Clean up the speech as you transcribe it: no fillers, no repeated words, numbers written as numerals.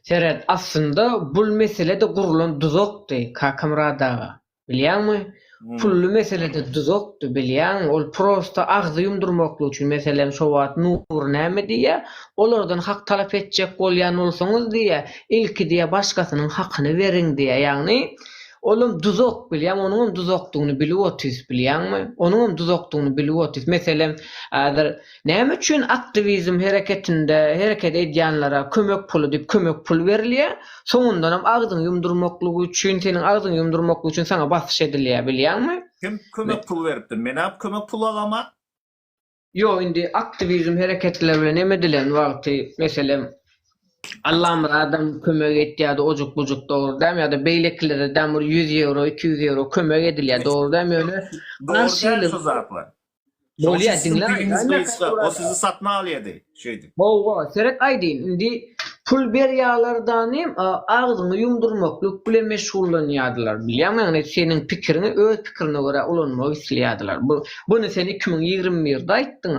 Seret aslında bul meselede gurulan duzokdy kakamradaga. Bilýärmi? Hmm. Pullu meselede duzokdy bilýän, ol prosta agzy ýumdurmakly üçin meselem şo wagt nur näme diýe, olardan hak talap etjek bolýan bolsaňyz diýe, ilki diýe başgasynyň hakyny beriň diýe. Ýagny olum duzok bilýän, onuň duzokdugyny bilip otyrys bilýänmi? Onuň duzokdugyny bilip otyrys. Meselem, häzir näme üçin aktivizm hereketinde hereket edýänlere kömek pulu diýip kömek pul berilýär? Soňundan hem agzyň ýumdurmaklygy üçin, seniň agzyň ýumdurmaklygy üçin sana basyş edilýär bilýänmi? Kim kömek pul beripdir? Men hep kömek pul alama. Yo, indi aktivizm hereketleri bilen neme dilen wagty meselem Allah'ım adam kömek etdiýär ojuk bujuk doğru dämi ýa-da beýleklere demir 100 euro 200 euro kömek edilýär doğru dämi öyle Doğru dersiz zatlar. bolýar dinler. O sizi satma alýady. Şeýdi. Bo serek aýdyn indi pul berýärlerden hem agzyny ýumdurmaklyk bilen meşgullanýardylar. Bilýärmi? Ýani seniň pikirini öz pikirine görä ulanmak isleýärdiler. Bunu sen 2021-de aýtdyň.